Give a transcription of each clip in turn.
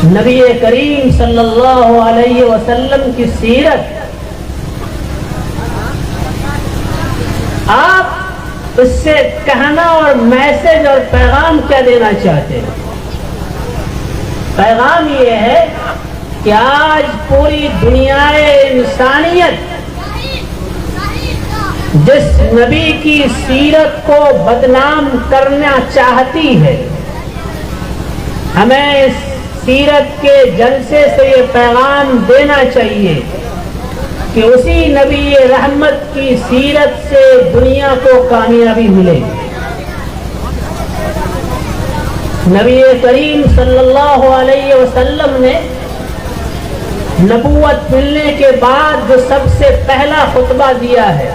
نبی کریم صلی اللہ علیہ وسلم کی سیرت، آپ اس سے کہنا اور میسج اور پیغام کیا دینا چاہتے ہیں؟ پیغام یہ ہے کہ آج پوری دنیا انسانیت جس نبی کی سیرت کو بدنام کرنا چاہتی ہے، ہمیں اس سیرت کے جلسے سے یہ پیغام دینا چاہیے کہ اسی نبی رحمت کی سیرت سے دنیا کو کامیابی ملے۔ نبی کریم صلی اللہ علیہ وسلم نے نبوت ملنے کے بعد جو سب سے پہلا خطبہ دیا ہے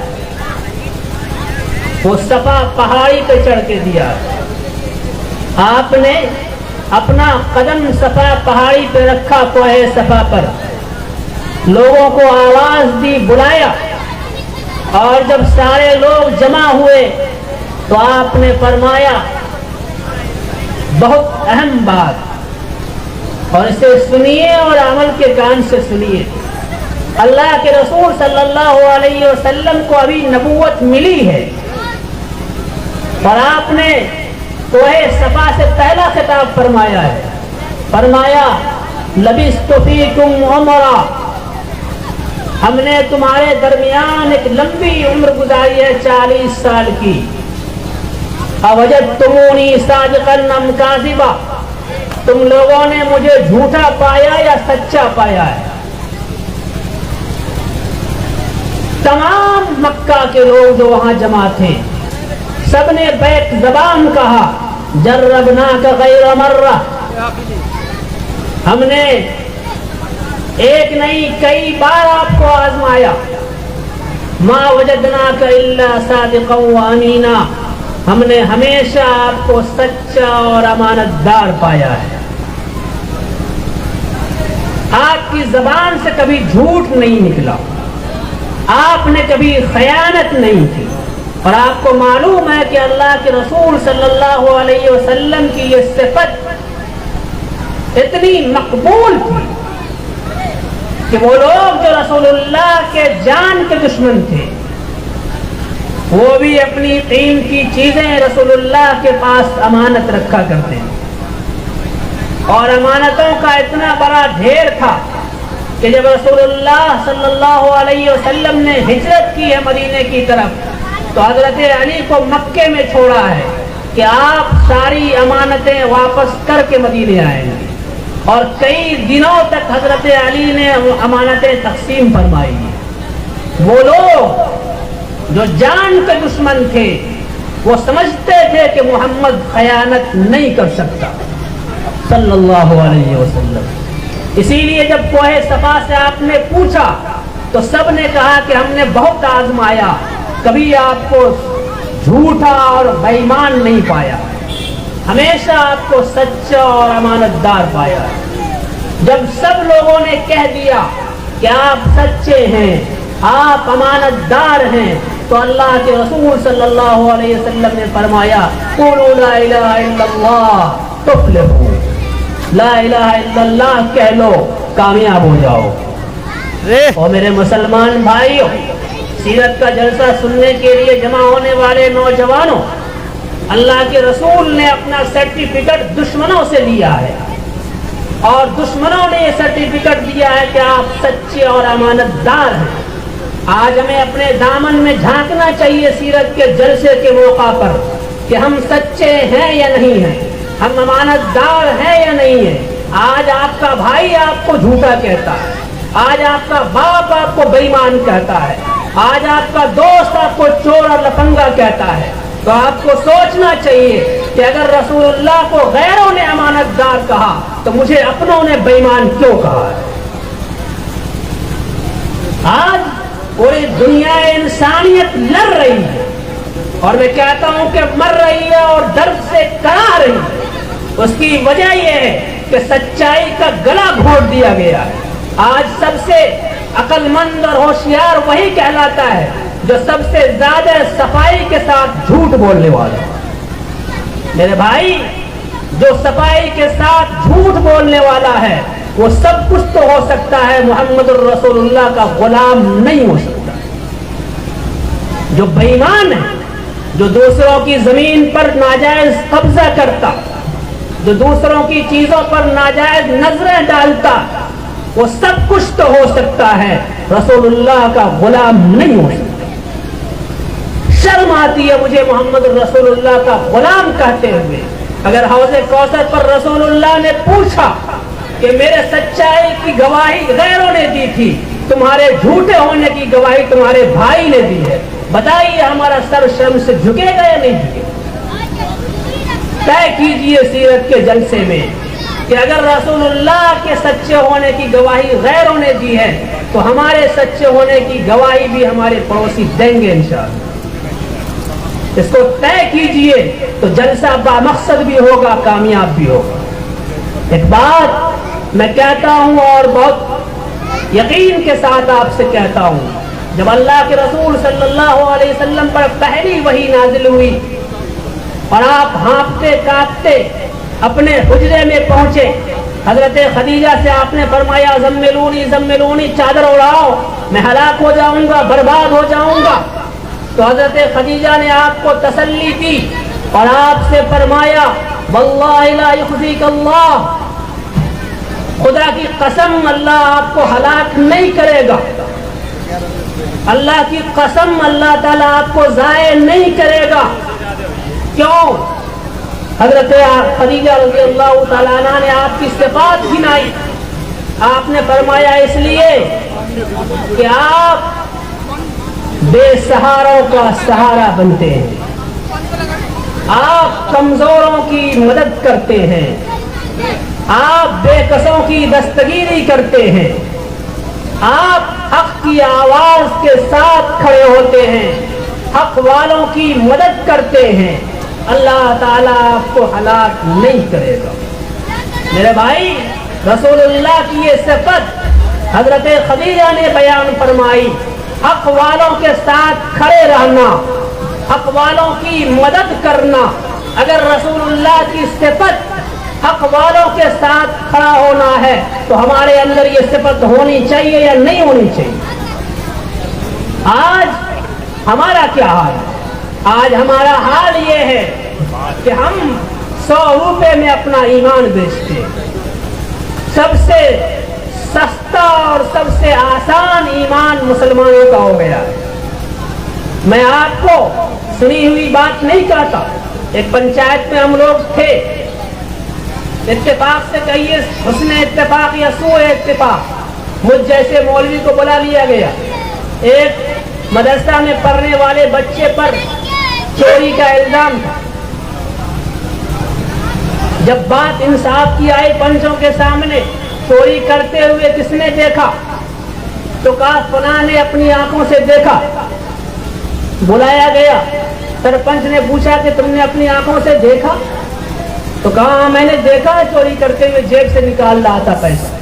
وہ صفا پہاڑی پہ چڑھ کے دیا ہے۔ آپ نے اپنا قدم صفا پہاڑی پہ رکھا، کوہ صفا پر، لوگوں کو آواز دی، بلایا، اور جب سارے لوگ جمع ہوئے تو آپ نے فرمایا بہت اہم بات، اور اسے سنیے اور عمل کے کان سے سنیے۔ اللہ کے رسول صلی اللہ علیہ وسلم کو ابھی نبوت ملی ہے، اور آپ نے کوہ صفا سے پہلا خطاب فرمایا ہے، فرمایا لبثت فیکم عمرا، ہم نے تمہارے درمیان ایک لمبی عمر گزاری ہے، 40 سال کی۔ اوجدتمونی صادقا ام کاذبا، تم لوگوں نے مجھے جھوٹا پایا یا سچا پایا ہے؟ تمام مکہ کے لوگ جو وہاں جمع تھے سب نے بیک زبان کہا جربناک غیر مرہ، ہم نے ایک نہیں کئی بار آپ کو آزمایا، ما وجدناک الا صادقا و امینا، ہم نے ہمیشہ آپ کو سچا اور امانت دار پایا ہے، آپ کی زبان سے کبھی جھوٹ نہیں نکلا، آپ نے کبھی خیانت نہیں کی، اور آپ کو معلوم ہے کہ اللہ کے رسول صلی اللہ علیہ وسلم کی یہ صفت اتنی مقبول تھی کہ وہ لوگ جو رسول اللہ کے جان کے دشمن تھے وہ بھی اپنی قیمتی چیزیں رسول اللہ کے پاس امانت رکھا کرتے ہیں، اور امانتوں کا اتنا بڑا ڈھیر تھا کہ جب رسول اللہ صلی اللہ علیہ وسلم نے ہجرت کی ہے مدینے کی طرف تو حضرت علی کو مکے میں چھوڑا ہے کہ آپ ساری امانتیں واپس کر کے مدینے آئیں گے، اور کئی دنوں تک حضرت علی نے امانتیں تقسیم فرمائی۔ وہ لوگ جو جان کے دشمن تھے وہ سمجھتے تھے کہ محمد خیانت نہیں کر سکتا صلی اللہ علیہ وسلم، اسی لیے جب کوہ صفا سے آپ نے پوچھا تو سب نے کہا کہ ہم نے بہت آزمایا، کبھی آپ کو جھوٹا اور بے ایمان نہیں پایا، ہمیشہ آپ کو سچا اور امانت دار پایا۔ جب سب لوگوں نے کہہ دیا کہ آپ سچے ہیں، آپ امانت دار ہیں، تو اللہ کے رسول صلی اللہ علیہ وسلم نے فرمایا قولوا لا الہ الا اللہ تفلحوا، لا الہ الا اللہ کہہ لو کامیاب ہو جاؤ۔ اور میرے مسلمان بھائیوں، سیرت کا جلسہ سننے کے لیے جمع ہونے والے نوجوانوں، اللہ کے رسول نے اپنا سرٹیفکیٹ دشمنوں سے لیا ہے، اور دشمنوں نے یہ سرٹیفکیٹ دیا ہے کہ آپ سچے اور امانت دار ہیں۔ آج ہمیں اپنے دامن میں جھانکنا چاہیے سیرت کے جلسے کے موقع پر کہ ہم سچے ہیں یا نہیں ہیں، ہم امانت دار ہیں یا نہیں ہیں۔ آج آپ کا بھائی آپ کو جھوٹا کہتا ہے، آج آپ کا باپ آپ کو بے ایمان کہتا ہے، آج آپ کا دوست آپ کو چور اور لفنگا کہتا ہے، تو آپ کو سوچنا چاہیے کہ اگر رسول اللہ کو غیروں نے امانت دار کہا تو مجھے اپنوں نے بے ایمان کیوں کہا ہے؟ آج پوری دنیا انسانیت لڑ رہی ہے، اور میں کہتا ہوں کہ مر رہی ہے اور درد سے کرا رہی ہے۔ اس کی وجہ یہ ہے کہ سچائی کا گلا گھونٹ دیا گیا ہے۔ آج سب سے عقل مند اور ہوشیار وہی کہلاتا ہے جو سب سے زیادہ صفائی کے ساتھ جھوٹ بولنے والا۔ میرے بھائی، جو صفائی کے ساتھ جھوٹ بولنے والا ہے وہ سب کچھ تو ہو سکتا ہے، محمد الرسول اللہ کا غلام نہیں ہو سکتا۔ جو بے ایمان ہے، جو دوسروں کی زمین پر ناجائز قبضہ کرتا، جو دوسروں کی چیزوں پر ناجائز نظریں ڈالتا، وہ سب کچھ تو ہو سکتا ہے، رسول اللہ کا غلام نہیں ہو سکتا۔ شرم آتی ہے مجھے محمد الرسول اللہ کا غلام کہتے ہوئے۔ اگر حوض کوثر پر رسول اللہ نے پوچھا کہ میرے سچائی کی گواہی غیروں نے دی تھی، تمہارے جھوٹے ہونے کی گواہی تمہارے بھائی نے دی ہے، بتائیے ہمارا سر شرم سے جھکے گا یا نہیں جھکے؟ طے کیجئے سیرت کے جلسے میں کہ اگر رسول اللہ کے سچے ہونے کی گواہی غیروں نے دی ہے تو ہمارے سچے ہونے کی گواہی بھی ہمارے پڑوسی دیں گے انشاءاللہ۔ اس کو طے کیجئے تو جلسہ بامقصد بھی ہوگا، کامیاب بھی ہوگا۔ ایک بات میں کہتا ہوں اور بہت یقین کے ساتھ آپ سے کہتا ہوں، جب اللہ کے رسول صلی اللہ علیہ وسلم پر پہلی وحی نازل ہوئی اور آپ ہانپتے کانپتے اپنے حجرے میں پہنچے، حضرت خدیجہ سے آپ نے فرمایا زملونی زملونی، چادر اڑاؤ، میں ہلاک ہو جاؤں گا، برباد ہو جاؤں گا۔ تو حضرت خدیجہ نے آپ کو تسلی دی اور آپ سے فرمایا واللہ لا یخزیک اللہ، خدا کی قسم اللہ آپ کو ہلاک نہیں کرے گا، اللہ کی قسم اللہ تعالیٰ آپ کو ضائع نہیں کرے گا۔ کیوں؟ حضرت خدیجہ رضی اللہ تعالیٰ عنہ نے آپ کی صفات گنائی، آپ نے فرمایا اس لیے کہ آپ بے سہاروں کا سہارا بنتے ہیں، آپ کمزوروں کی مدد کرتے ہیں، آپ بے کسوں کی دستگیری کرتے ہیں، آپ حق کی آواز کے ساتھ کھڑے ہوتے ہیں، حق والوں کی مدد کرتے ہیں، اللہ تعالیٰ آپ کو ہلاک نہیں کرے گا۔ میرے بھائی، رسول اللہ کی یہ صفت حضرت خدیجہ نے بیان فرمائی، حق والوں کے ساتھ کھڑے رہنا، حق والوں کی مدد کرنا۔ اگر رسول اللہ کی صفت حق والوں کے ساتھ کھڑا ہونا ہے تو ہمارے اندر یہ صفت ہونی چاہیے یا نہیں ہونی چاہیے؟ آج ہمارا کیا حال ہے؟ آج ہمارا حال یہ ہے کہ ہم 100 روپے میں اپنا ایمان بیچتے ہیں۔ سب سے سستا اور سب سے آسان ایمان مسلمانوں کا ہو گیا ہے۔ میں آپ کو سنی ہوئی بات نہیں کہتا، ایک پنچایت میں ہم لوگ تھے، اتفاق سے کہیے حسن اتفاق یا سوء اتفاق، مجھ جیسے مولوی کو بلا لیا گیا، ایک مدرسہ میں پڑھنے والے بچے پر چوری کا الزام تھا۔ جب بات انصاف کی آئی پنچوں کے سامنے، چوری کرتے ہوئے کس نے دیکھا تو کہا فلاں نے اپنی آنکھوں سے دیکھا۔ بلایا گیا، سرپنچ نے پوچھا کہ تم نے اپنی آنکھوں سے دیکھا؟ تو کہا میں نے دیکھا چوری کرتے ہوئے، جیب سے نکال رہا تھا پیسہ۔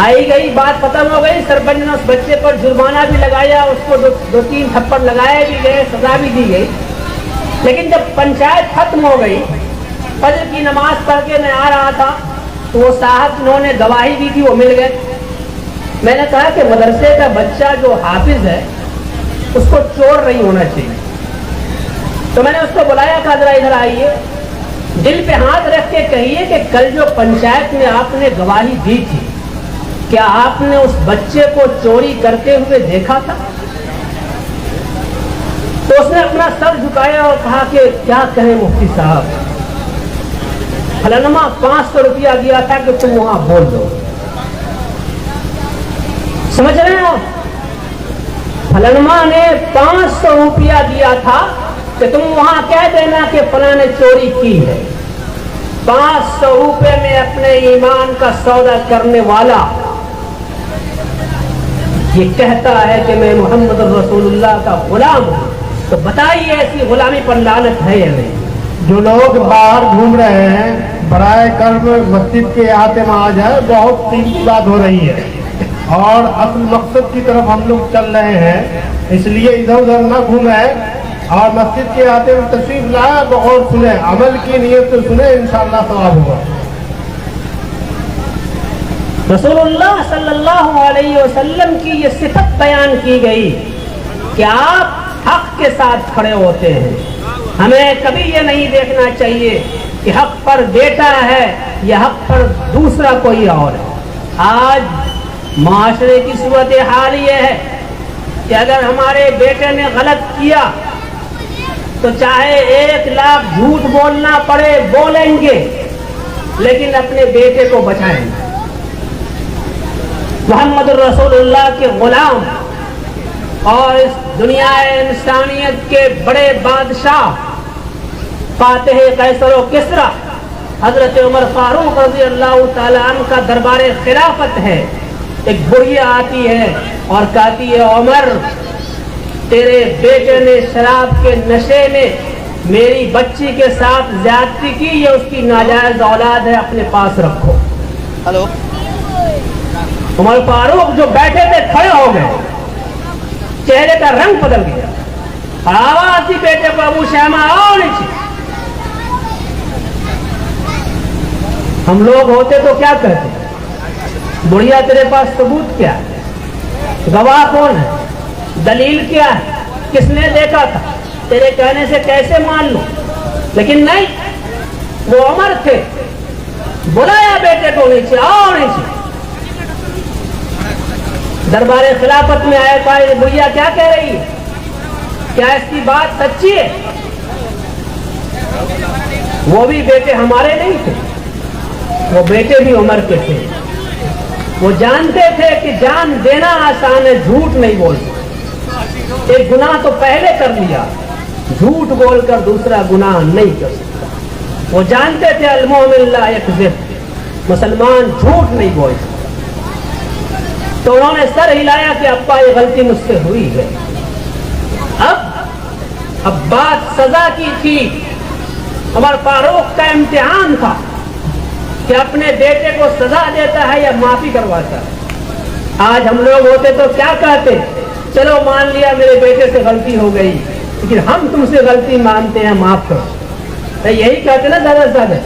آئی گئی بات ختم ہو گئی، سرپنچ نے اس بچے پر جرمانہ بھی لگایا، اس کو 2-3 تھپڑ لگائے بھی گئے، سزا بھی دی گئی۔ لیکن جب پنچایت ختم ہو گئی، فجر کی نماز پڑھ کے میں آ رہا تھا تو وہ صاحب انہوں نے گواہی دی تھی، وہ مل گئے۔ میں نے کہا کہ مدرسے کا بچہ جو حافظ ہے اس کو چور نہیں ہونا چاہیے۔ تو میں نے اس کو بلایا، کہا ذرا ادھر آئیے، دل پہ ہاتھ رکھ کے کہیے کہ کل جو پنچایت میں آپ نے گواہی دی تھی، کیا آپ نے اس بچے کو چوری کرتے ہوئے دیکھا تھا؟ تو اس نے اپنا سر جھکایا اور کہا کہ کیا کہیں مفتی صاحب، فلانما 500 روپیہ دیا تھا کہ تم وہاں بول دو۔ سمجھ رہے ہیں آپ؟ فلانما نے 500 روپیہ دیا تھا کہ تم وہاں کہہ دینا کہ فلاں نے چوری کی ہے۔ 500 روپے میں اپنے ایمان کا سودا کرنے والا یہ کہتا ہے کہ میں محمد رسول اللہ کا غلام ہوں، تو بتائیے ایسی غلامی پر لعنت ہے یا نہیں؟ جو لوگ باہر گھوم رہے ہیں برائے کرم مسجد کے اعتماد ہے، بہت قیمتی بات ہو رہی ہے اور اصل مقصد کی طرف ہم لوگ چل رہے ہیں، اس لیے ادھر ادھر نہ گھومیں، اور مسجد کے آتے میں تشریف لائے تو اور سنیں, عمل کی نیت سے سنیں, انشاءاللہ ثواب ہوگا. رسول اللہ صلی اللہ علیہ وسلم کی یہ صفت بیان کی گئی کہ آپ حق کے ساتھ کھڑے ہوتے ہیں. ہمیں کبھی یہ نہیں دیکھنا چاہیے کہ حق پر بیٹا ہے یا حق پر دوسرا کوئی اور ہے. آج معاشرے کی صورتحال یہ ہے کہ اگر ہمارے بیٹے نے غلط کیا تو چاہے 1 لاکھ جھوٹ بولنا پڑے بولیں گے, لیکن اپنے بیٹے کو بچائیں گے. محمد رسول اللہ کے غلام اور اس دنیا انسانیت کے بڑے بادشاہ فاتح قیصر و کسریٰ حضرت عمر فاروق رضی اللہ تعالیٰ عنہ کا دربار خلافت ہے. ایک بڑھیا آتی ہے اور کہتی ہے, عمر تیرے بیٹے نے شراب کے نشے میں میری بچی کے ساتھ زیادتی کی, یہ اس کی ناجائز اولاد ہے, اپنے پاس رکھو. ہلو عمر فاروق جو بیٹھے تھے کھڑے ہو گئے, چہرے کا رنگ بدل گیا اور آواز دی بیٹے کو, ابو شیمہ آؤ نیچے. ہم لوگ ہوتے تو کیا کہتے, بڑھیا تیرے پاس ثبوت کیا ہے, گواہ کون ہے, دلیل کیا ہے, کس نے دیکھا تھا, تیرے کہنے سے کیسے مان لوں. لیکن نہیں, وہ عمر تھے, بلایا بیٹے کو, نیچے آؤ نیچے. دربار خلافت میں آئے, کہا یہ بڑھیا کیا کہہ رہی ہے, کیا اس کی بات سچی ہے. وہ بھی بیٹے ہمارے نہیں تھے, وہ بیٹے بھی عمر کے تھے. وہ جانتے تھے کہ جان دینا آسان ہے, جھوٹ نہیں بول سکتے. ایک گناہ تو پہلے کر لیا, جھوٹ بول کر دوسرا گناہ نہیں کر سکتا. وہ جانتے تھے المؤمن لا یکذب, مسلمان جھوٹ نہیں بول سکتا. تو انہوں نے سر ہلایا کہ ابا یہ غلطی مجھ سے ہوئی ہے. اب بات سزا کی تھی. عمر فاروق کا امتحان تھا کہ اپنے بیٹے کو سزا دیتا ہے یا معافی کرواتا ہے. آج ہم لوگ ہوتے تو کیا کہتے, چلو مان لیا میرے بیٹے سے غلطی ہو گئی, لیکن ہم تم سے غلطی مانتے ہیں, معاف کرو. یہی کہتے نا زیادہ سے زیادہ,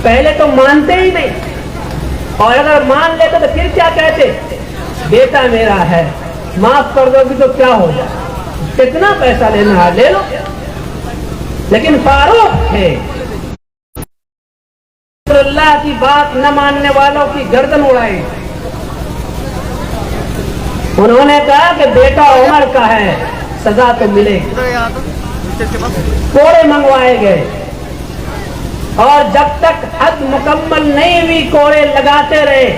پہلے تو مانتے ہی نہیں, اور اگر مان لیتے تو پھر کیا کہتے, بیٹا میرا ہے, معاف کر دو گی تو کیا ہو جائے, کتنا پیسہ لینا ہے لے لو. لیکن فاروق تھے, اللہ کی بات نہ ماننے والوں کی گردن اڑائی. انہوں نے کہا کہ بیٹا عمر کا ہے, سزا تو ملے گی. کوڑے منگوائے گئے اور جب تک حد مکمل نہیں ہوئی کوڑے لگاتے رہے.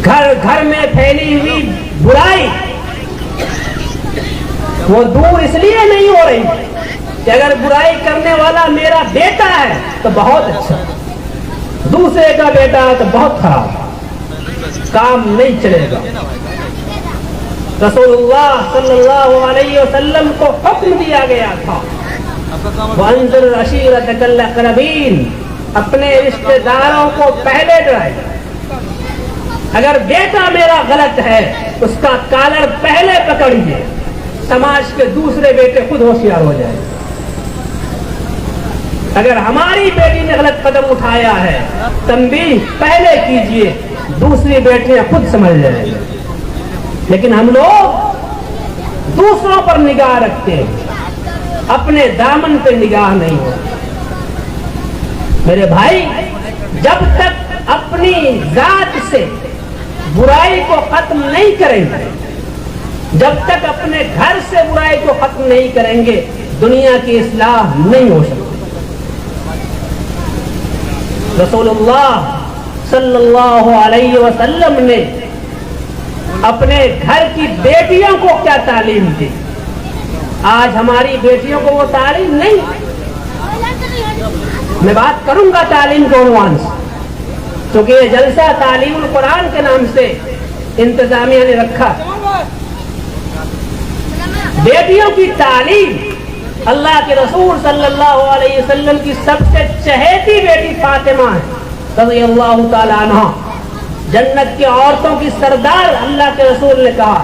گھر گھر میں پھیلی ہوئی برائی وہ دور اس لیے نہیں ہو رہی کہ اگر برائی کرنے والا میرا بیٹا ہے تو بہت اچھا, دوسرے کا بیٹا ہے تو بہت خراب, کام نہیں چلے گا. رسول اللہ صلی اللہ علیہ وسلم کو حکم دیا گیا تھا, وانذر عشیرتک الاقربین, اپنے رشتہ داروں کو پہلے ڈرائے. اگر بیٹا میرا غلط ہے اس کا کالر پہلے پکڑیے, سماج کے دوسرے بیٹے خود ہوشیار ہو جائے. اگر ہماری بیٹی نے غلط قدم اٹھایا ہے تنبیہ پہلے کیجئے, دوسری بیٹیاں خود سمجھ جائیں گے. لیکن ہم لوگ دوسروں پر نگاہ رکھتے ہیں, اپنے دامن پہ نگاہ نہیں ہوتی. میرے بھائی, جب تک اپنی ذات سے برائی کو ختم نہیں کریں گے, جب تک اپنے گھر سے برائی کو ختم نہیں کریں گے, دنیا کی اصلاح نہیں ہو سکتی. رسول اللہ صلی اللہ علیہ وسلم نے اپنے گھر کی بیٹیوں کو کیا تعلیم دی, آج ہماری بیٹیوں کو وہ تعلیم نہیں. میں بات کروں گا تعلیم کے عنوان سے, کیونکہ یہ جلسہ تعلیم القرآن کے نام سے انتظامیہ نے رکھا. بیٹیوں کی تعلیم, اللہ کے رسول صلی اللہ علیہ وسلم کی سب سے چہیتی بیٹی فاطمہ ہے رضی اللہ تعالی عنہا, جنت کی عورتوں کی سردار. اللہ کے رسول نے کہا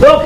2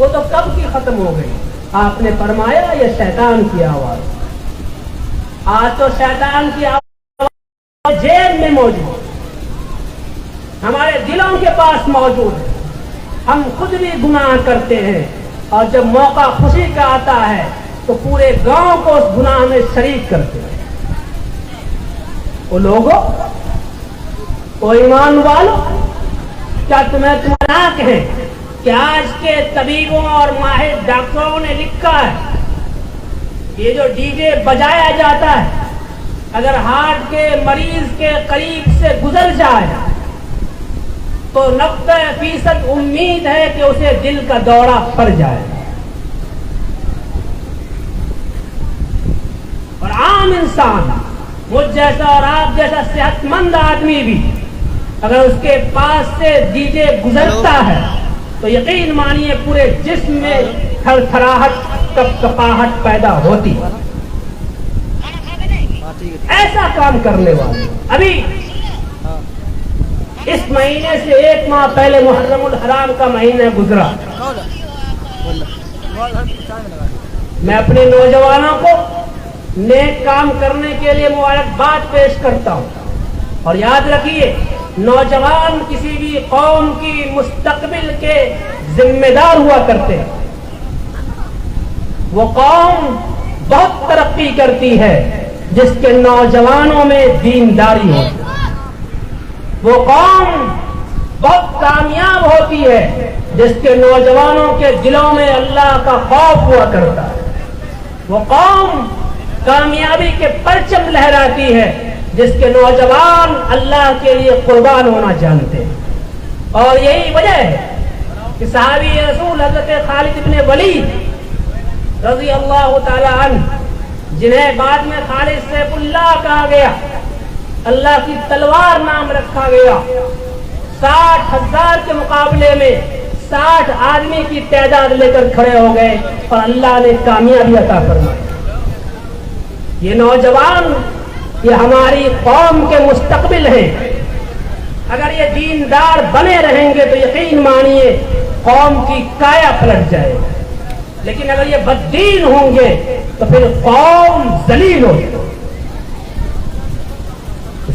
وہ تو کب کی ختم ہو گئی. آپ نے فرمایا یہ شیطان کی آواز. آج تو شیطان کی آواز جیب میں موجود، ہمارے دلوں کے پاس موجود ہے. ہم خود بھی گناہ کرتے ہیں، اور جب موقع خوشی کا آتا ہے تو پورے گاؤں کو اس گناہ میں شریک کرتے ہیں. وہ لوگوں، وہ ایمان والو، کیا تمہیں تمہارا کہیں کہ آج کے طبیبوں اور ماہر ڈاکٹروں نے لکھا ہے یہ جو ڈی جے بجایا جاتا ہے اگر ہارٹ کے مریض کے قریب سے گزر جائے تو 90% امید ہے کہ اسے دل کا دورہ پڑ جائے. اور عام انسان، مجھ جیسا اور آپ جیسا صحت مند آدمی بھی اگر اس کے پاس سے ڈی جے گزرتا ہے تو یقین مانیے پورے جسم میں تھر تھراہٹ، کپکپاہٹ پیدا ہوتی. ایسا کام کرنے والے ابھی اس مہینے سے 1 ماہ پہلے محرم الحرام کا مہینہ گزرا. میں اپنے نوجوانوں کو نیک کام کرنے کے لیے مبارکباد پیش کرتا ہوں. اور یاد رکھیے، نوجوان کسی بھی قوم کی مستقبل کے ذمہ دار ہوا کرتے ہیں. وہ قوم بہت ترقی کرتی ہے جس کے نوجوانوں میں دینداری ہو. وہ قوم بہت کامیاب ہوتی ہے جس کے نوجوانوں کے دلوں میں اللہ کا خوف ہوا کرتا ہے. وہ قوم کامیابی کے پرچم لہراتی ہے جس کے نوجوان اللہ کے لیے قربان ہونا جانتے ہیں. اور یہی وجہ ہے کہ صحابی رسول حضرت خالد بن ولید رضی اللہ تعالی عنہ، جنہیں بعد میں خالد سیف اللہ کہا گیا، اللہ کی تلوار نام رکھا گیا، 60,000 کے مقابلے میں 60 آدمی کی تعداد لے کر کھڑے ہو گئے اور اللہ نے کامیابی عطا فرمائی. یہ نوجوان، یہ ہماری قوم کے مستقبل ہیں. اگر یہ دیندار بنے رہیں گے تو یقین مانیے قوم کی کایا پلٹ جائے. لیکن اگر یہ بددین ہوں گے تو پھر قوم ذلیل ہو جائے.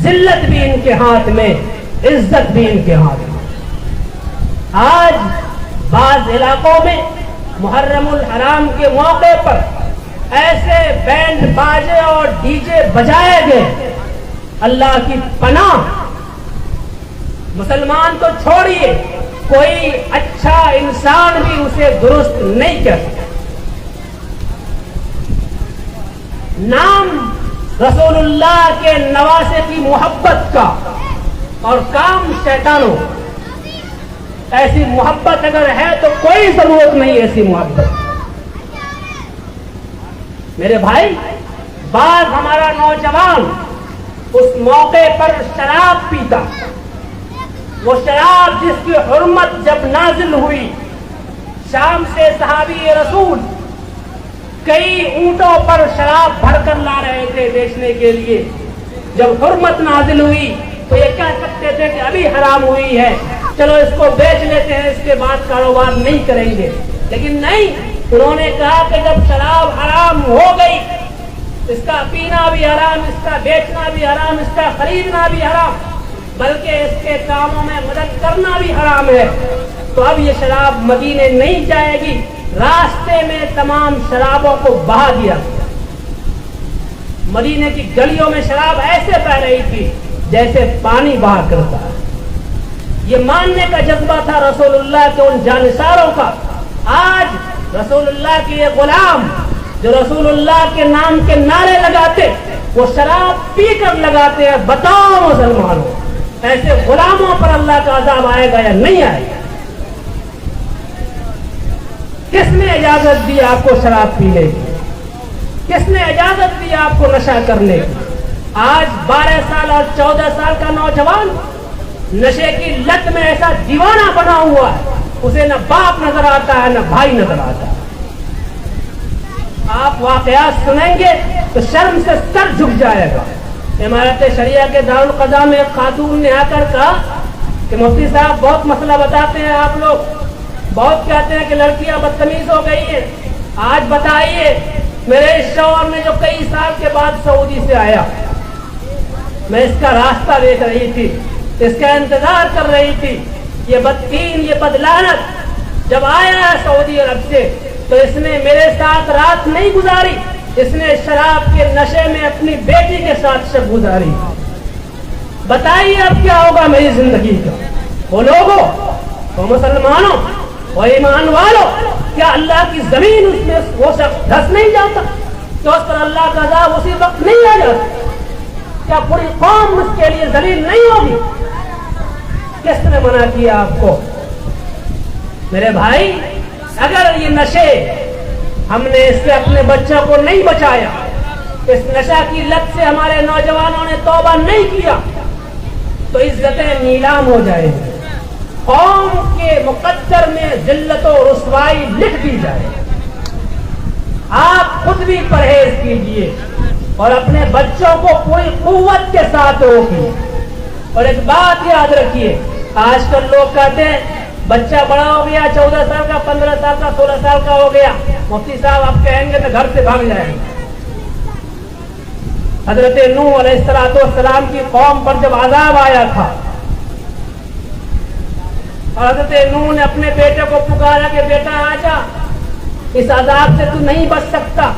ذلت بھی ان کے ہاتھ میں، عزت بھی ان کے ہاتھ میں. آج بعض علاقوں میں محرم الحرام کے موقع پر ایسے بینڈ باجے اور ڈی جے بجائے گئے، اللہ کی پناہ، مسلمان تو چھوڑیے، کوئی اچھا انسان بھی اسے درست نہیں کر سکتا. نام رسول اللہ کے نواسے کی محبت کا اور کام شیطانوں. ایسی محبت اگر ہے تو کوئی ضرورت نہیں ایسی محبت. میرے بھائی، بعض ہمارا نوجوان اس موقع پر شراب پیتا، وہ شراب جس کی حرمت جب نازل ہوئی، شام سے صحابی رسول کئی اونٹوں پر شراب بھر کر لا رہے تھے بیچنے کے لیے. جب حرمت نازل ہوئی تو یہ کہہ سکتے تھے کہ ابھی حرام ہوئی ہے، چلو اس کو بیچ لیتے ہیں، اس کے بعد کاروبار نہیں کریں گے. لیکن نہیں، انہوں نے کہا کہ جب شراب حرام ہو گئی، اس کا پینا بھی حرام، اس کا بیچنا بھی حرام، اس کا خریدنا بھی حرام، بلکہ اس کے کاموں میں مدد کرنا بھی حرام ہے، تو اب یہ شراب مدینے نہیں جائے گی. راستے میں تمام شرابوں کو بہا دیا. مدینے کی گلیوں میں شراب ایسے بہ رہی تھی جیسے پانی بہا کرتا ہے. یہ ماننے کا جذبہ تھا رسول اللہ کے ان جانثاروں کا. آج رسول اللہ کے یہ غلام جو رسول اللہ کے نام کے نعرے لگاتے، وہ شراب پی کر لگاتے ہیں. بتاؤ مسلمانوں، ایسے غلاموں پر اللہ کا عذاب آئے گا یا نہیں آئے گا؟ کس نے اجازت دی آپ کو شراب پینے کی؟ کس نے اجازت دی آپ کو نشہ کرنے کی؟ آج 12 سال اور 14 سال کا نوجوان نشے کی لت میں ایسا دیوانہ بنا ہوا ہے، اسے نہ باپ نظر آتا ہے نہ بھائی نظر آتا ہے. آپ واقعات سنیں گے تو شرم سے سر جھک جائے گا. امارت شریعہ کے دارالقضاء میں ایک خاتون نے آ کر کہا کہ مفتی صاحب بہت مسئلہ بتاتے ہیں آپ لوگ، بہت کہتے ہیں کہ لڑکیاں بدتمیز ہو گئی ہیں. آج بتائیے, میرے شوہر نے جو کئی سال کے بعد سعودی سے آیا, میں اس کا راستہ دیکھ رہی تھی, اس کا انتظار کر رہی تھی. یہ بدتین, یہ بدلانت جب آیا ہے سعودی عرب سے تو اس نے میرے ساتھ رات نہیں گزاری, اس نے شراب کے نشے میں اپنی بیٹی کے ساتھ شب گزاری. بتائیے اب کیا ہوگا میری زندگی کا. وہ لوگوں, وہ مسلمانوں, وہ ایمان والوں, کیا اللہ کی زمین اس میں وہ شخص دھس نہیں جاتا؟ کیا اس پر اللہ کا عذاب اسی وقت نہیں آ جاتا؟ کیا پوری قوم اس کے لیے ذلیل نہیں ہوگی؟ کس نے منع کیا آپ کو؟ میرے بھائی, اگر یہ نشے ہم نے اس سے اپنے بچوں کو نہیں بچایا, اس نشہ کی لت سے ہمارے نوجوانوں نے توبہ نہیں کیا, تو عزتیں نیلام ہو جائیں گی, قوم کے مقدر میں ذلت و رسوائی لکھ دی جائے. آپ خود بھی پرہیز کیجئے اور اپنے بچوں کو پوری قوت کے ساتھ روکیے. اور ایک بات یاد رکھیے, آج کل لوگ کہتے ہیں بچہ بڑا ہو گیا, 14 سال کا, 15 سال کا, 16 سال کا ہو گیا, مفتی صاحب آپ کہیں گے تو گھر سے بھاگ جائیں گے. حضرت نوح علیہ السلام کی قوم پر جب عذاب آیا تھا اور حضرت نوح نے اپنے بیٹے کو پکارا کہ بیٹا آجا, اس عذاب سے تو نہیں بچ سکتا.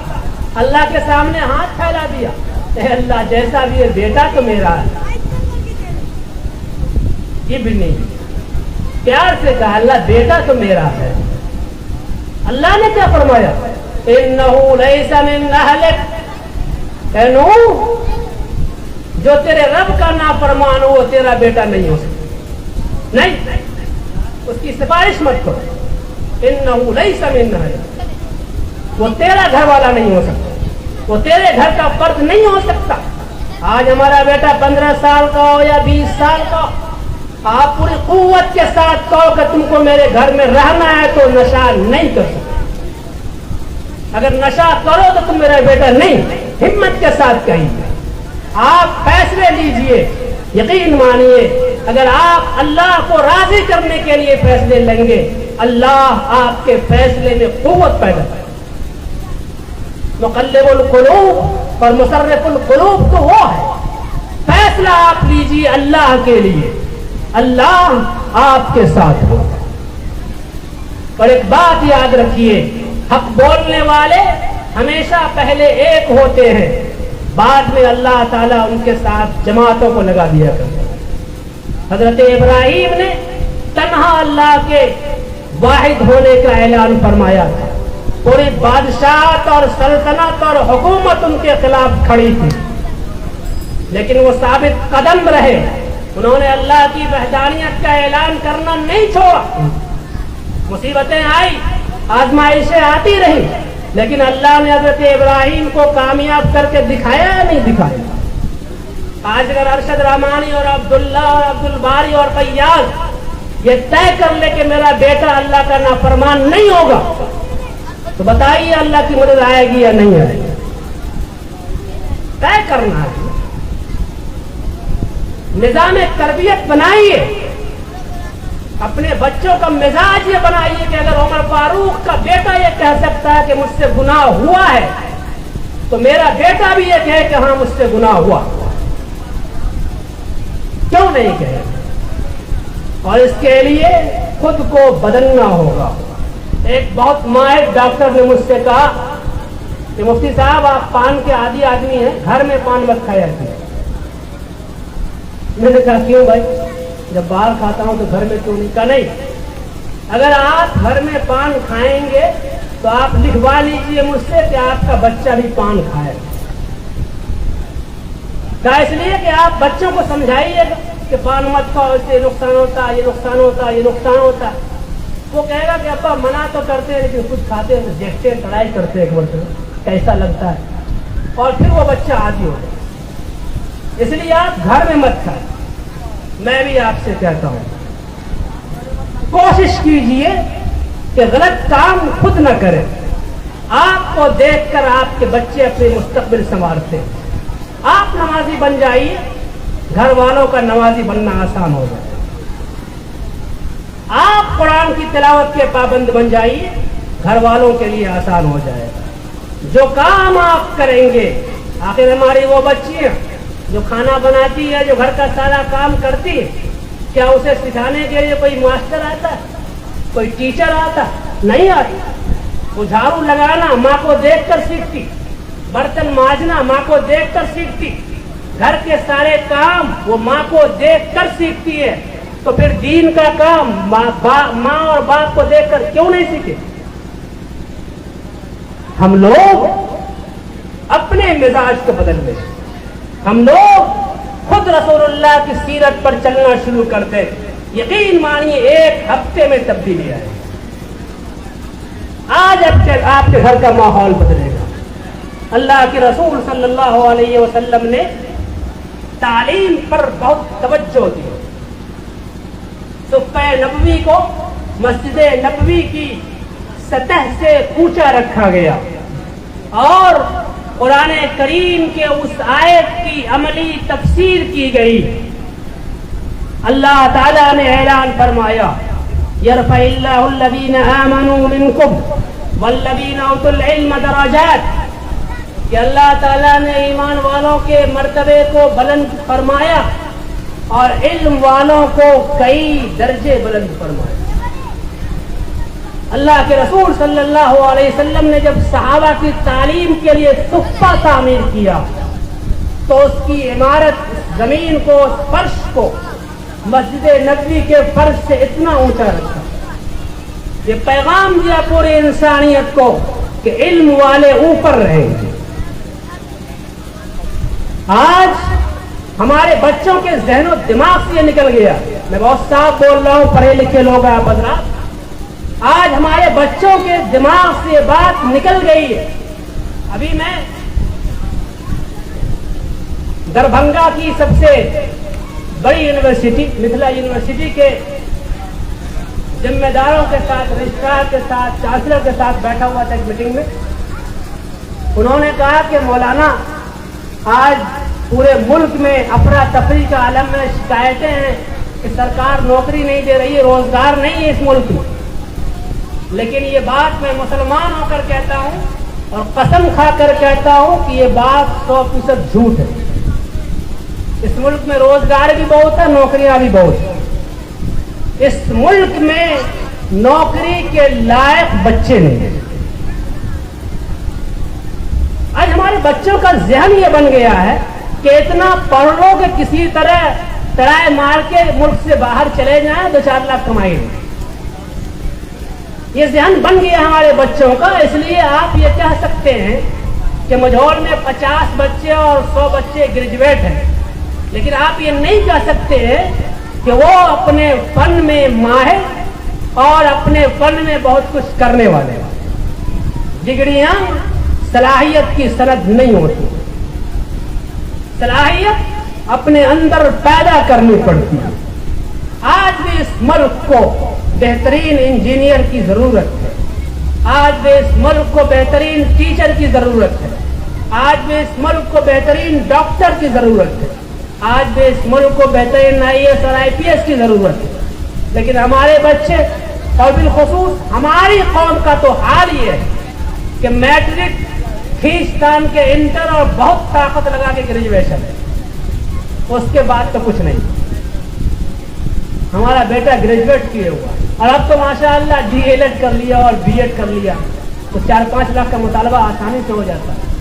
اللہ کے سامنے ہاتھ پھیلا دیا, اے اللہ جیسا بھی ہے بیٹا تو میرا ہے. یہ بھی نہیں, پیار سے کہا اللہ بیٹا تو میرا ہے. اللہ نے کیا فرمایا؟ انہو لیس من اہلک, اے نوح جو تیرے رب کا نافرمان ہو وہ تیرا بیٹا نہیں ہو سکتا. نہیں, اس کی سفارش مت کرو. انہو لیس من اہلک, وہ تیرا گھر والا نہیں ہو سکتا, وہ تیرے گھر کا فرد نہیں ہو سکتا. آج ہمارا بیٹا 15 سال کا ہو یا 20 سال کا, آپ پوری قوت کے ساتھ کہو کہ تم کو میرے گھر میں رہنا ہے تو نشہ نہیں کر سکتے. اگر نشہ کرو تو تم میرا بیٹا نہیں. ہمت کے ساتھ کہیے, آپ فیصلے لیجئے, یقین مانیے اگر آپ اللہ کو راضی کرنے کے لیے فیصلے لیں گے, اللہ آپ کے فیصلے میں قوت پیدا کرے. مقلب القلوب اور مصرف القلوب تو وہ ہے. فیصلہ آپ لیجئے اللہ کے لیے, اللہ آپ کے ساتھ ہو. اور ایک بات یاد رکھیے, حق بولنے والے ہمیشہ پہلے ایک ہوتے ہیں, بعد میں اللہ تعالیٰ ان کے ساتھ جماعتوں کو لگا دیا کرتے ہیں. حضرت ابراہیم نے تنہا اللہ کے واحد ہونے کا اعلان فرمایا تھا. پوری بادشاہت اور سلطنت اور حکومت ان کے خلاف کھڑی تھی, لیکن وہ ثابت قدم رہے. انہوں نے اللہ کی وحدانیت کا اعلان کرنا نہیں چھوڑا. مصیبتیں آئی, آزمائشیں آتی رہی, لیکن اللہ نے حضرت ابراہیم کو کامیاب کر کے دکھایا یا نہیں دکھایا؟ آج اگر ارشد رحمانی اور عبداللہ اور عبد الباری اور فیاض یہ طے کر لے کہ میرا بیٹا اللہ کا نافرمان نہیں ہوگا, تو بتائیے اللہ کی مدد آئے گی یا نہیں آئے گی؟ طے کرنا ہے. نظام تربیت بنائیے, اپنے بچوں کا مزاج یہ بنائیے کہ اگر عمر فاروق کا بیٹا یہ کہہ سکتا ہے کہ مجھ سے گناہ ہوا ہے, تو میرا بیٹا بھی یہ کہے کہ ہاں مجھ سے گناہ ہوا. کیوں نہیں کہے؟ اور اس کے لیے خود کو بدلنا ہوگا. ایک بہت ماہر ڈاکٹر نے مجھ سے کہا کہ مفتی صاحب آپ پان کے عادی آدمی ہیں, گھر میں پان مت کھایا کیجیے. میں نے کہا کیوں بھائی, جب باہر کھاتا ہوں تو گھر میں کیوں نہیں؟ کہا نہیں, اگر آپ گھر میں پان کھائیں گے تو آپ لکھوا لیجئے مجھ سے کہ آپ کا بچہ بھی پان کھائے. کہا اس لیے کہ آپ بچوں کو سمجھائیے کہ پان مت کھاؤ, اس سے نقصان ہوتا, یہ نقصان ہوتا, یہ نقصان ہوتا. وہ کہے گا کہ ابا منع تو کرتے ہیں لیکن کچھ کھاتے ہیں, دیکھتے ہیں, ٹرائی کرتے ہیں ایک مرتبہ کیسا لگتا ہے, اور پھر وہ بچہ عادی ہو جائے. اس لیے آپ گھر میں مت کھائیں. میں بھی آپ سے کہتا ہوں کوشش کیجئے کہ غلط کام خود نہ کریں. آپ کو دیکھ کر آپ کے بچے اپنے مستقبل سنوارتے. آپ نمازی بن جائیے, گھر والوں کا نمازی بننا آسان ہو جائے. آپ قرآن کی تلاوت کے پابند بن جائیے، گھر والوں کے لیے آسان ہو جائے گا۔ جو کام آپ کریں گے، آخر ہماری وہ بچیاں جو کھانا بناتی ہے، جو گھر کا سارا کام کرتی ہے، کیا اسے سکھانے کے لیے کوئی ماسٹر آتا ہے، کوئی ٹیچر آتا؟ نہیں آتا۔ وہ جھاڑو لگانا ماں کو دیکھ کر سیکھتی، برتن مانجنا ماں کو دیکھ کر سیکھتی، گھر کے سارے کام وہ ماں کو دیکھ کر سیکھتی ہے۔ تو پھر دین کا کام ماں اور باپ کو دیکھ کر کیوں نہیں سیکھے؟ ہم لوگ اپنے مزاج کو بدل دیں، ہم لوگ خود رسول اللہ کی سیرت پر چلنا شروع کر دیں، یقین مانیے ایک ہفتے میں تبدیلی آئے۔ آج آپ کے گھر کا ماحول بدلے گا۔ اللہ کے رسول صلی اللہ علیہ وسلم نے تعلیم پر بہت توجہ دی۔ صفحہ نبوی کو مسجد نبوی کی سطح سے اونچا رکھا گیا اور قرآن کریم کے اس آیت کی عملی تفسیر کی گئی۔ اللہ تعالیٰ نے اعلان فرمایا، یرفع اللہ الذین آمنوا منکم والذین اوتوا العلم درجات، کہ اللہ تعالیٰ نے ایمان والوں کے مرتبے کو بلند فرمایا اور علم والوں کو کئی درجے بلند فرمائے۔ اللہ کے رسول صلی اللہ علیہ وسلم نے جب صحابہ کی تعلیم کے لیے صفہ تعمیر کیا تو اس کی عمارت زمین کو، فرش کو مسجد نبوی کے فرش سے اتنا اونچا رکھا۔ یہ پیغام دیا پوری انسانیت کو کہ علم والے اوپر رہیں گے۔ آج ہمارے بچوں کے ذہن و دماغ سے نکل گیا، میں بہت صاف بول رہا ہوں، پڑھے لکھے لوگ ہیں آپ حضرات، آج ہمارے بچوں کے دماغ سے یہ بات نکل گئی ہے۔ ابھی میں دربھنگا کی سب سے بڑی یونیورسٹی متھلا یونیورسٹی کے ذمہ داروں کے ساتھ، رجسٹرار کے ساتھ، چانسلر کے ساتھ بیٹھا ہوا تھا ایک میٹنگ میں۔ انہوں نے کہا کہ مولانا آج پورے ملک میں افراتفری کا عالم میں شکایتیں ہیں کہ سرکار نوکری نہیں دے رہی ہے، روزگار نہیں ہے اس ملک میں، لیکن یہ بات میں مسلمان ہو کر کہتا ہوں اور قسم کھا کر کہتا ہوں کہ یہ بات 100% جھوٹ ہے۔ اس ملک میں روزگار بھی بہت ہے، نوکریاں بھی بہت ہیں۔ اس ملک میں نوکری کے لائق بچے نہیں ہیں۔ آج ہمارے بچوں کا ذہن یہ بن گیا ہے کہ اتنا پڑھ لو کہ کسی طرح ٹرائے مار کے ملک سے باہر چلے جائیں، 2-4 لاکھ کمائی لیں۔ یہ ذہن بن گیا ہمارے بچوں کا۔ اس لیے آپ یہ کہہ سکتے ہیں کہ مجھول میں 50 بچے اور 100 بچے گریجویٹ ہیں، لیکن آپ یہ نہیں کہہ سکتے کہ وہ اپنے فن میں ماہر اور اپنے فن میں بہت کچھ کرنے والے ہیں۔ ڈگریاں صلاحیت کی سند نہیں ہوتی، صلاحیت اپنے اندر پیدا کرنی پڑتی ہے۔ آج بھی اس ملک کو بہترین انجینئر کی ضرورت ہے، آج بھی اس ملک کو بہترین ٹیچر کی ضرورت ہے، آج بھی اس ملک کو بہترین ڈاکٹر کی ضرورت ہے، آج بھی اس ملک کو بہترین IAS اور IPS کی ضرورت ہے۔ لیکن ہمارے بچے اور بالخصوص ہماری قوم کا تو حال یہ ہے کہ میٹرک کھینچ تان کے انٹر اور بہت طاقت لگا کے گریجویشن ہے، اس کے بعد تو کچھ نہیں۔ ہمارا بیٹا گریجویٹ کیے ہوا اور اب تو ماشاءاللہ DL.Ed کر لیا اور B.Ed کر لیا تو 4-5 لاکھ کا مطالبہ آسانی سے ہو جاتا ہے۔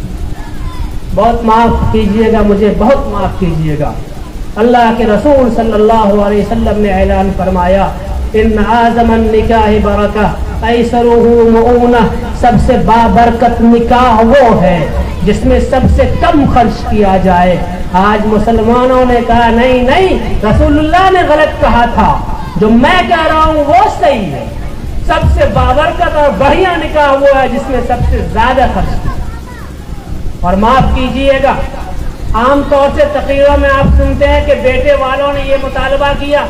بہت معاف کیجئے گا مجھے، بہت معاف کیجئے گا۔ اللہ کے رسول صلی اللہ علیہ وسلم نے اعلان فرمایا، ان اعظم النکاح برکہ ایسرہ مؤونہ، سب سے بابرکت نکاح وہ ہے جس میں سب سے کم خرچ کیا جائے۔ آج مسلمانوں نے کہا نہیں نہیں، رسول اللہ نے غلط کہا تھا، جو میں کہہ رہا ہوں وہ صحیح ہے۔ سب سے بابرکت اور بڑھیا نکاح وہ ہے جس میں سب سے زیادہ خرچ کیا۔ اور معاف کیجئے گا، عام طور سے تقریروں میں آپ سنتے ہیں کہ بیٹے والوں نے یہ مطالبہ کیا،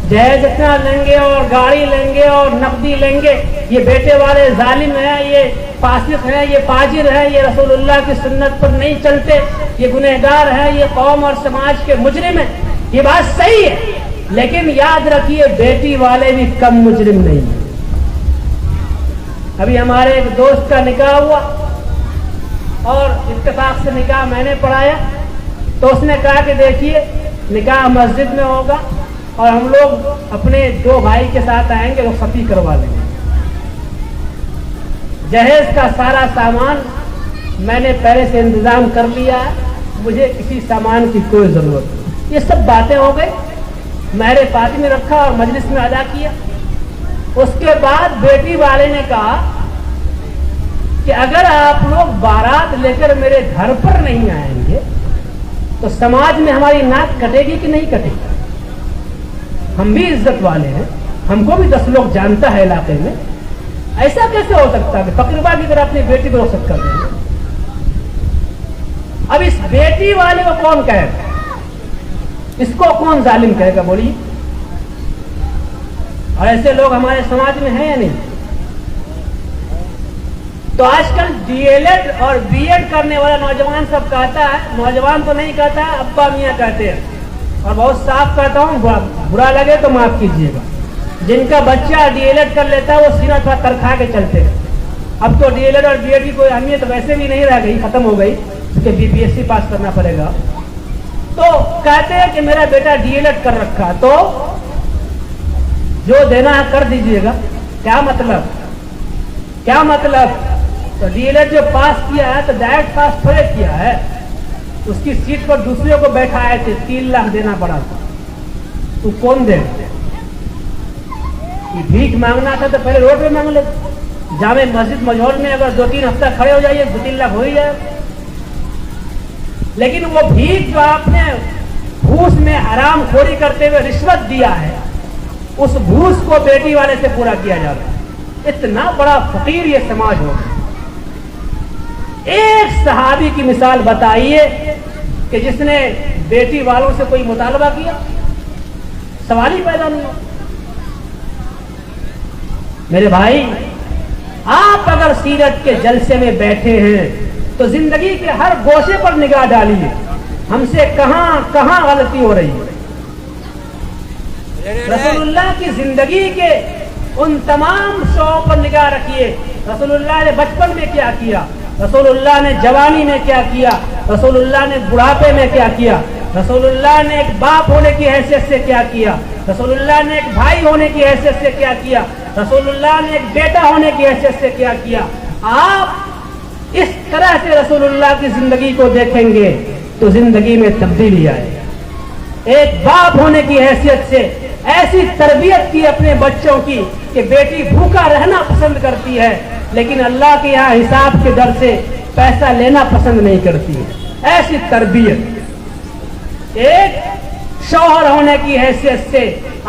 جہیز اتنا لیں گے اور گاڑی لیں گے اور نقدی لیں گے، یہ بیٹے والے ظالم ہیں، یہ فاسق ہیں، یہ فاجر ہیں، یہ رسول اللہ کی سنت پر نہیں چلتے، یہ گنہگار ہیں، یہ قوم اور سماج کے مجرم ہیں۔ یہ بات صحیح ہے، لیکن یاد رکھیے بیٹی والے بھی کم مجرم نہیں ہیں. ابھی ہمارے ایک دوست کا نکاح ہوا اور اتفاق سے نکاح میں نے پڑھایا تو اس نے کہا کہ دیکھیے نکاح مسجد میں ہوگا اور ہم لوگ اپنے 2 بھائی کے ساتھ آئیں گے, رخصتی کروا لیں گے. جہیز کا سارا سامان میں نے پہلے سے انتظام کر لیا ہے, مجھے کسی سامان کی کوئی ضرورت نہیں. یہ سب باتیں ہو گئی, مہر فاطمی رکھا اور مجلس میں ادا کیا. اس کے بعد بیٹی والے نے کہا کہ اگر آپ لوگ بارات لے کر میرے گھر پر نہیں آئیں گے تو سماج میں ہماری ناک کٹے گی کہ نہیں کٹے گی؟ ہم بھی عزت والے ہیں, ہم کو بھی 10 لوگ جانتا ہے علاقے میں. ایسا کیسے ہو سکتا ہے کہ فقیربا کی طرح اپنی بیٹی کو رخصت کر دیں گے؟ اب اس بیٹی والے کو کون کہے گا؟ اس کو کون ظالم کہے گا بولیے؟ اور ایسے لوگ ہمارے سماج میں ہیں یا نہیں؟ تو آج کل ڈی ایل ایڈ اور بی ایڈ کرنے والا نوجوان سب کہتا ہے, نوجوان تو نہیں کہتا ہے, ابا میاں کہتے ہیں, اور بہت صاف کہتا ہوں, برا لگے تو معاف کیجیے گا. جن کا بچہ ڈی ایل ایڈ کر لیتا ہے وہ سینہ تھوڑا ترکھا کے چلتے ہیں. اب تو ڈی ایل ایڈ اور بی ایڈ کی کوئی اہمیت ویسے بھی نہیں رہ گئی, ختم ہو گئی, اس کے بی پی ایس سی پاس کرنا پڑے گا. تو کہتے ہیں کہ میرا بیٹا ڈی ایل ایڈ کر رکھا تو جو دینا ہے کر دیجیے گا. کیا مطلب؟ کیا مطلب؟ تو ڈی ایل ایڈ جو پاس کیا ہے تو ڈائریکٹ پاس تھوڑے کیا ہے, اس کی سیٹ پر دوسرے کو بیٹھائے تھے, 3 لاکھ دینا پڑا تھا. تو کون دے؟ بھیک مانگنا تھا تو پہلے روڈ پہ مانگ لے. جامع مسجد مجہور میں اگر 2-3 ہفتہ کھڑے ہو جائیے 2-3 لاکھ ہو ہی جائے. لیکن وہ بھیک جو آپ نے گھوس میں حرام خوری کرتے ہوئے رشوت دیا ہے, اس گھوس کو بیٹی والے سے پورا کیا جاتا ہے. اتنا بڑا فقیر یہ سماج ہوگا. ایک صحابی کی مثال بتائیے کہ جس نے بیٹی والوں سے کوئی مطالبہ کیا, سوال ہی پیدا نہیں ہو. میرے بھائی, آپ اگر سیرت کے جلسے میں بیٹھے ہیں تو زندگی کے ہر گوشے پر نگاہ ڈالیے, ہم سے کہاں کہاں غلطی ہو رہی ہے. رسول اللہ کی زندگی کے ان تمام شعبوں پر نگاہ رکھیے. رسول اللہ نے بچپن میں کیا کیا, رسول اللہ نے جوانی میں کیا کیا, رسول اللہ نے بڑھاپے میں کیا کیا, رسول اللہ نے ایک باپ ہونے کی حیثیت سے کیا کیا, رسول اللہ نے ایک بھائی ہونے کی حیثیت سے کیا کیا, رسول اللہ نے ایک بیٹا ہونے کی حیثیت سے کیا کیا. آپ اس طرح سے رسول اللہ کی زندگی کو دیکھیں گے تو زندگی میں تبدیلی آئے. ایک باپ ہونے کی حیثیت سے ایسی تربیت کی اپنے بچوں کی کہ بیٹی بھوکا رہنا پسند کرتی ہے لیکن اللہ کے یہاں حساب کے در سے پیسہ لینا پسند نہیں کرتی ہے. ایسی تربیت. ایک شوہر ہونے کی حیثیت سے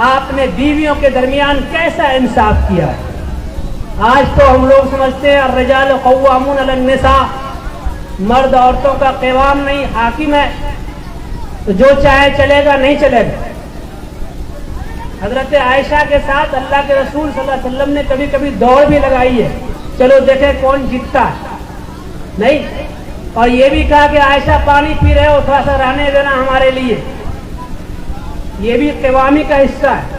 آپ نے بیویوں کے درمیان کیسا انصاف کیا ہے. آج تو ہم لوگ سمجھتے ہیں الرجال قوامون علی النساء, مرد عورتوں کا قوام نہیں, حاکم ہے, تو جو چاہے چلے گا, نہیں چلے گا. حضرت عائشہ کے ساتھ اللہ کے رسول صلی اللہ علیہ وسلم نے کبھی کبھی دوڑ بھی لگائی ہے, چلو دیکھیں کون جیتتا ہے. نہیں, اور یہ بھی کہا کہ عائشہ پانی پی رہے ہو, تھوڑا سا رہنے دینا ہمارے لیے. یہ بھی قوامی کا حصہ ہے.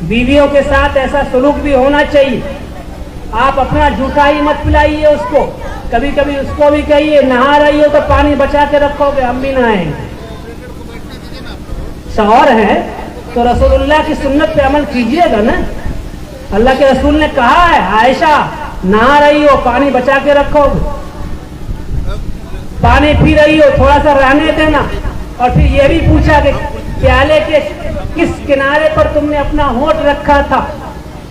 بیویوں کے ساتھ ایسا سلوک بھی ہونا چاہیے. آپ اپنا جھوٹا ہی مت پلائیے اس کو, کبھی کبھی اس کو بھی کہیے نہا رہی ہو تو پانی بچا کے رکھو گے, ہم بھی نہائیں گے. شوہر ہے تو رسول اللہ کی سنت پہ عمل کیجیے گا نا. اللہ کے رسول نے کہا ہے عائشہ نہا رہی ہو پانی بچا کے رکھو گے, پانی پی رہی ہو تھوڑا سا رہنے دینا. اور پھر یہ بھی پوچھا کہ پیالے کے کس کنارے پر تم نے اپنا ہونٹ رکھا تھا,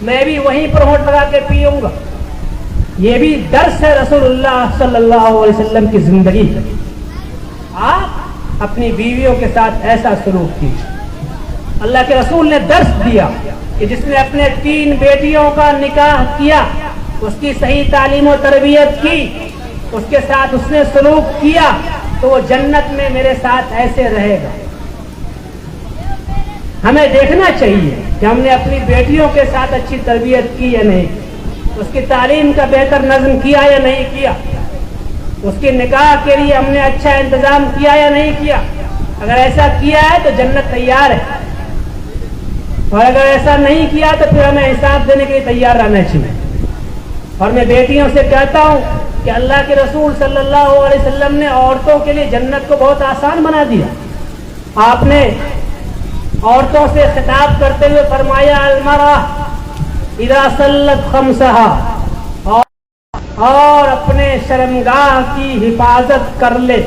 میں بھی وہیں پر ہونٹ لگا کے پیوں گا. یہ بھی درس ہے رسول اللہ صلی اللہ علیہ وسلم کی زندگی. آپ اپنی بیویوں کے ساتھ ایسا سلوک کیجیے. اللہ کے رسول نے درس دیا کہ جس نے اپنے 3 بیٹیوں کا نکاح کیا, اس کی صحیح تعلیم و تربیت کی, اس کے ساتھ اس نے سلوک کیا تو وہ جنت میں میرے ساتھ ایسے رہے گا. ہمیں دیکھنا چاہیے کہ ہم نے اپنی بیٹیوں کے ساتھ اچھی تربیت کی یا نہیں, اس کی تعلیم کا بہتر نظم کیا یا نہیں کیا, اس کے نکاح کے لیے ہم نے اچھا انتظام کیا یا نہیں کیا. اگر ایسا کیا ہے تو جنت تیار ہے. اور اگر ایسا نہیں کیا تو پھر ہمیں حساب دینے کے لیے تیار رہنا چاہیے. اور میں بیٹیوں سے کہتا ہوں کہ اللہ کے رسول صلی اللہ علیہ وسلم نے عورتوں کے لیے جنت کو بہت آسان بنا دیا. آپ نے عورتوں سے خطاب کرتے ہوئے فرمایا المرأہ اذا صلت خمسہا، اور اپنے شرمگاہ کی حفاظت کر لے،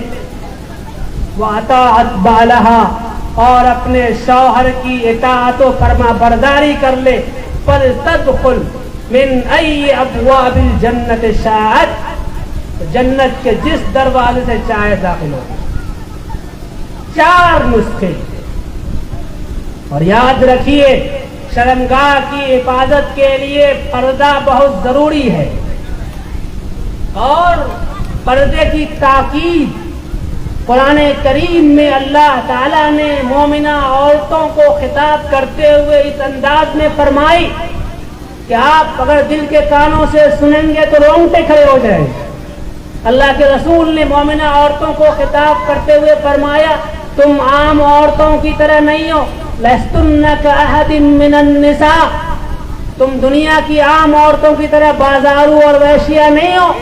وَأَطَاعَتْ بَالَهَا، اور اپنے شوہر کی اطاعت و فرما برداری کر لے، فَلْتَدْخُلْ مِنْ أَيِّ أَبْوَابِ الْجَنَّةِ شَاءَتْ، جنت کے جس دروازے سے چاہے داخل ہو. 4 نسخے. اور یاد رکھیے شرمگاہ کی حفاظت کے لیے پردہ بہت ضروری ہے، اور پردے کی تاکید قرآن کریم میں اللہ تعالیٰ نے مومنہ عورتوں کو خطاب کرتے ہوئے اس انداز میں فرمائی کہ آپ اگر دل کے کانوں سے سنیں گے تو رونگٹے کھڑے ہو جائیں گے. اللہ کے رسول نے مومنہ عورتوں کو خطاب کرتے ہوئے فرمایا تم عام عورتوں کی طرح نہیں ہو، لستن کأحد من النساء، تم دنیا کی عام عورتوں کی طرح بازارو اور ویشیہ نہیں ہو،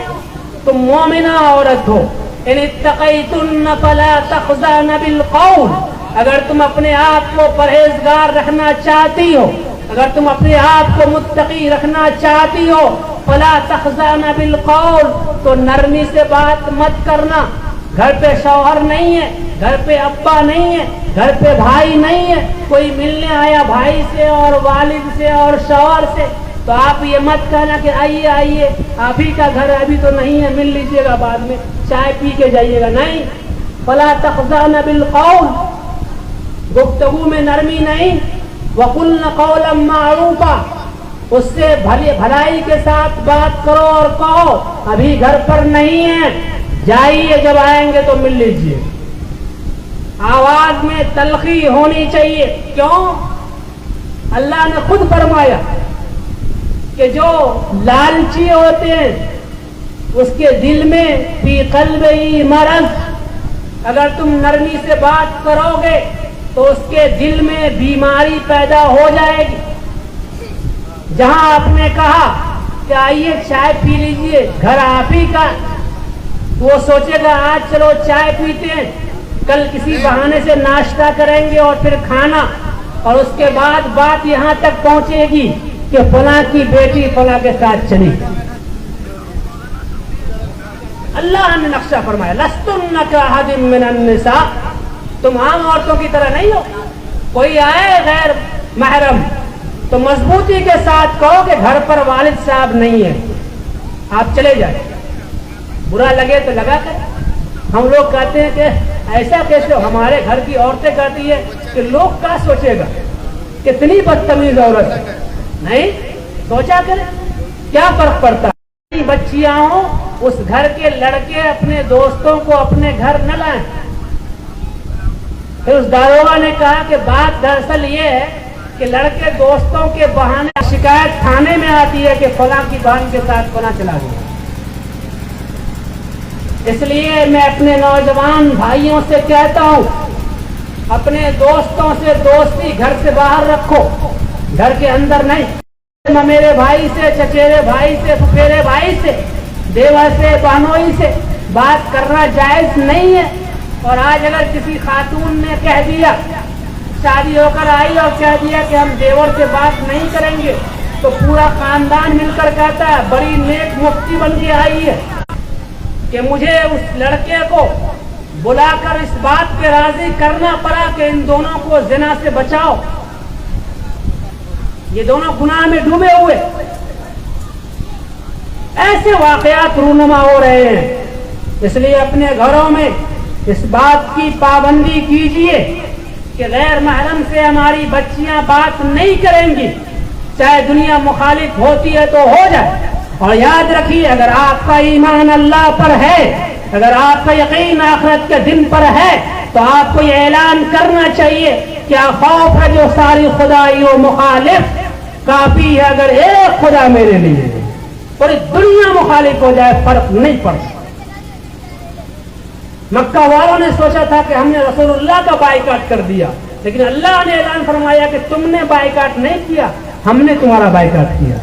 تم مومنہ عورت ہو. ان اتقیتن فلا تخضعن بالقول، اگر تم اپنے آپ کو پرہیزگار رکھنا چاہتی ہو، اگر تم اپنے آپ کو متقی رکھنا چاہتی ہو، فلا تخضعن بالقول، تو نرمی سے بات مت کرنا. گھر پہ شوہر نہیں ہے، گھر پہ ابا نہیں ہے، گھر پہ بھائی نہیں ہے، کوئی ملنے آیا بھائی سے اور والد سے اور شوہر سے، تو آپ یہ مت کہنا کہ آئیے آئیے آپ ہی کا گھر ابھی تو نہیں ہے، مل لیجیے گا بعد میں، چائے پی کے جائیے گا. نہیں، فلا تخضعن بالقول، گفتگو میں نرمی نہیں. وقلن قولا معروفا، اس سے بھلائی کے ساتھ بات کرو اور کہو ابھی گھر پر نہیں ہے، جائیے جب آئیں گے تو مل لیجیے. آواز میں تلخی ہونی چاہیے. کیوں؟ اللہ نے خود فرمایا کہ جو لالچی ہوتے ہیں اس کے دل میں فی قلبہ مرض، اگر تم نرمی سے بات کرو گے تو اس کے دل میں بیماری پیدا ہو جائے گی. جہاں آپ نے کہا کہ آئیے چائے پی لیجیے، گھر آپ ہی کا، وہ سوچے گا آج چلو چائے پیتے ہیں، کل کسی بہانے سے ناشتہ کریں گے اور پھر کھانا، اور اس کے بعد بات یہاں تک پہنچے گی کہ فلاں کی بیٹی فلاں کے ساتھ چلی. اللہ نے نقشہ فرمایا لستن کأحد من النساء، تم عام عورتوں کی طرح نہیں ہو. کوئی آئے غیر محرم تو مضبوطی کے ساتھ کہو کہ گھر پر والد صاحب نہیں ہے، آپ چلے جائیں. برا لگے تو لگا کر. ہم لوگ کہتے ہیں کہ ایسا کیسے، ہمارے گھر کی عورتیں کہتی ہے کہ لوگ کیا سوچے گا، کتنی بدتمیز عورت ہے. نہیں، سوچا کرے کیا فرق پڑتا ہے. بچیاں ہوں اس گھر کے لڑکے اپنے دوستوں کو اپنے گھر نہ لائیں. پھر اس داروغہ نے کہا کہ بات دراصل یہ ہے کہ لڑکے دوستوں کے بہانے شکایت تھانے میں آتی ہے کہ فلاں کی بہن کے ساتھ فلاں چلا گیا. اس لیے میں اپنے نوجوان بھائیوں سے کہتا ہوں اپنے دوستوں سے دوستی گھر سے باہر رکھو، گھر کے اندر نہیں. میرے بھائی سے، چچیرے بھائی سے، پھپھیرے بھائی سے، دیور سے، بہنوئی سے بات کرنا جائز نہیں ہے. اور آج اگر کسی خاتون نے کہہ دیا، شادی ہو کر آئی اور کہہ دیا کہ ہم دیور سے بات نہیں کریں گے، تو پورا خاندان مل کر کہتا ہے بڑی نیک مفتی بن کے آئی ہے کہ مجھے اس لڑکے کو بلا کر اس بات پہ راضی کرنا پڑا کہ ان دونوں کو زنا سے بچاؤ، یہ دونوں گناہ میں ڈوبے ہوئے. ایسے واقعات رونما ہو رہے ہیں. اس لیے اپنے گھروں میں اس بات کی پابندی کیجیے کہ غیر محرم سے ہماری بچیاں بات نہیں کریں گی، چاہے دنیا مخالف ہوتی ہے تو ہو جائے. اور یاد رکھیے اگر آپ کا ایمان اللہ پر ہے، اگر آپ کا یقین آخرت کے دن پر ہے، تو آپ کو یہ اعلان کرنا چاہیے کیا خوف ہے جو ساری خدائیوں مخالف، کافی ہے اگر ایک خدا میرے لیے، پوری دنیا مخالف ہو جائے فرق نہیں پڑتا. مکہ والوں نے سوچا تھا کہ ہم نے رسول اللہ کا بائیکاٹ کر دیا، لیکن اللہ نے اعلان فرمایا کہ تم نے بائیکاٹ نہیں کیا، ہم نے تمہارا بائیکاٹ کیا۔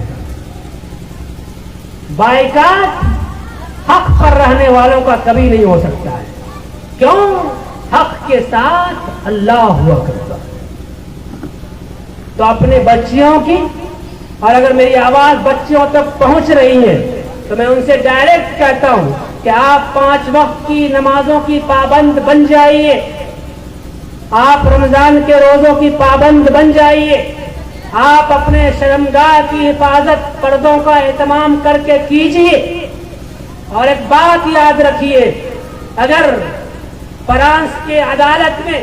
بائیکاٹ حق پر رہنے والوں کا کبھی نہیں ہو سکتا ہے، کیوں؟ حق کے ساتھ اللہ ہوا کرتا ہے۔ تو اپنے بچیوں کی، اور اگر میری آواز بچیوں تک پہنچ رہی ہے تو میں ان سے ڈائریکٹ کہتا ہوں کہ آپ 5 وقت کی نمازوں کی پابند بن جائیے، آپ رمضان کے روزوں کی پابند بن جائیے، آپ اپنے شرمگاہ کی حفاظت، پردوں کا اہتمام کر کے کیجیے۔ اور ایک بات یاد رکھیے، اگر فرانس کے عدالت میں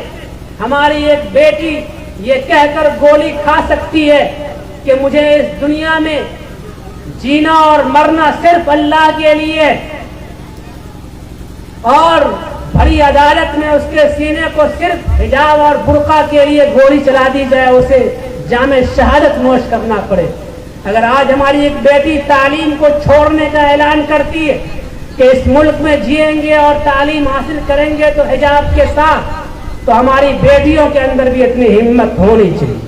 ہماری ایک بیٹی یہ کہہ کر گولی کھا سکتی ہے کہ مجھے اس دنیا میں جینا اور مرنا صرف اللہ کے لیے، اور بڑی عدالت میں اس کے سینے کو صرف حجاب اور برقع کے لیے گولی چلا دی جائے، اسے جام شہادت نوش کرنا پڑے، اگر آج ہماری ایک بیٹی تعلیم کو چھوڑنے کا اعلان کرتی ہے کہ اس ملک میں جئیں گے اور تعلیم حاصل کریں گے تو حجاب کے ساتھ، تو ہماری بیٹیوں کے اندر بھی اتنی ہمت ہونی چاہیے،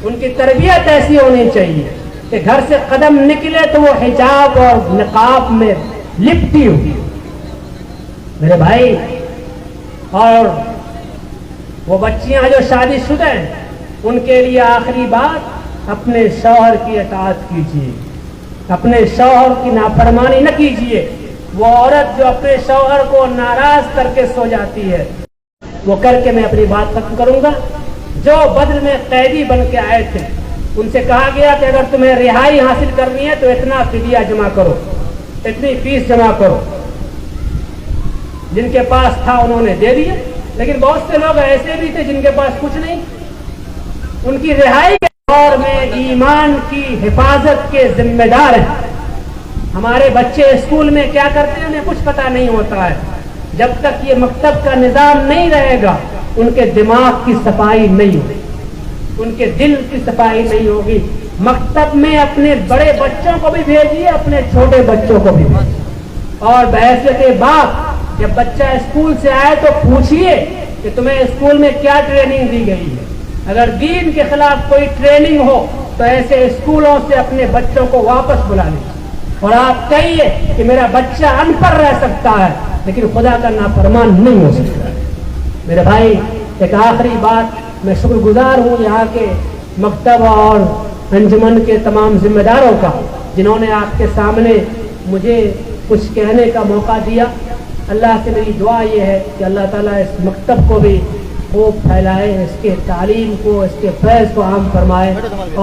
ان کی تربیت ایسی ہونی چاہیے کہ گھر سے قدم نکلے تو وہ حجاب اور نقاب میں لپٹی ہو۔ میرے بھائی، اور وہ بچیاں جو شادی شدہ ہیں ان کے لیے آخری بات، اپنے شوہر کی اطاعت کیجیے، اپنے شوہر کی نافرمانی نہ کیجیے۔ وہ عورت جو اپنے شوہر کو ناراض کر کے سو جاتی ہے، وہ کر کے میں اپنی بات ختم کروں گا، جو بدر میں قیدی بن کے آئے تھے ان سے کہا گیا کہ اگر تمہیں رہائی حاصل کرنی ہے تو اتنا فدیہ جمع کرو، اتنی فیس جمع کرو۔ جن کے پاس تھا انہوں نے دے دیا، لیکن بہت سے لوگ ایسے بھی تھے جن کے پاس کچھ نہیں، ان کی رہائی کے دور میں ایمان کی حفاظت کے ذمہ دار ہیں۔ ہمارے بچے اسکول میں کیا کرتے ہیں انہیں کچھ پتا نہیں ہوتا ہے، جب تک یہ مکتب کا نظام نہیں رہے گا ان کے دماغ کی صفائی نہیں ہوگی، ان کے دل کی صفائی نہیں ہوگی۔ مکتب میں اپنے بڑے بچوں کو بھی بھیجیے، اپنے چھوٹے بچوں کو بھی بھیجیے، اور بحیثیت باپ جب بچہ اسکول سے آئے تو پوچھیے کہ تمہیں اسکول میں کیا ٹریننگ دی گئی ہے۔ اگر دین کے خلاف کوئی ٹریننگ ہو تو ایسے اسکولوں سے اپنے بچوں کو واپس بلا لیں، اور آپ کہیے کہ میرا بچہ ان پڑھ رہ سکتا ہے لیکن خدا کا نافرمان نہیں ہو سکتا ہے۔ میرے بھائی، ایک آخری بات، میں شکر گزار ہوں یہاں کے مکتب اور انجمن کے تمام ذمہ داروں کا جنہوں نے آپ کے سامنے مجھے کچھ کہنے کا موقع دیا۔ اللہ سے میری دعا یہ ہے کہ اللہ تعالیٰ اس مکتب کو بھی خوب پھیلائے، اس کے تعلیم کو، اس کے فیض کو عام فرمائے،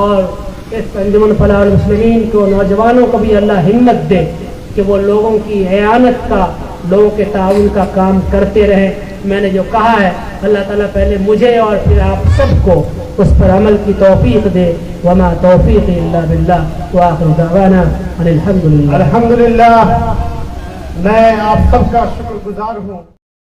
اور اس انجمن فلاح المسلمین کو، نوجوانوں کو بھی اللہ ہمت دے کہ وہ لوگوں کی اعانت کا، لوگوں کے تعاون کا کام کرتے رہیں۔ میں نے جو کہا ہے اللہ تعالیٰ پہلے مجھے اور پھر آپ سب کو اس پر عمل کی توفیق دے۔ وما توفیق الا باللہ، وآخر دعوانا ان الحمدللہ۔ الحمدللہ، میں آپ سب کا شکر گزار ہوں۔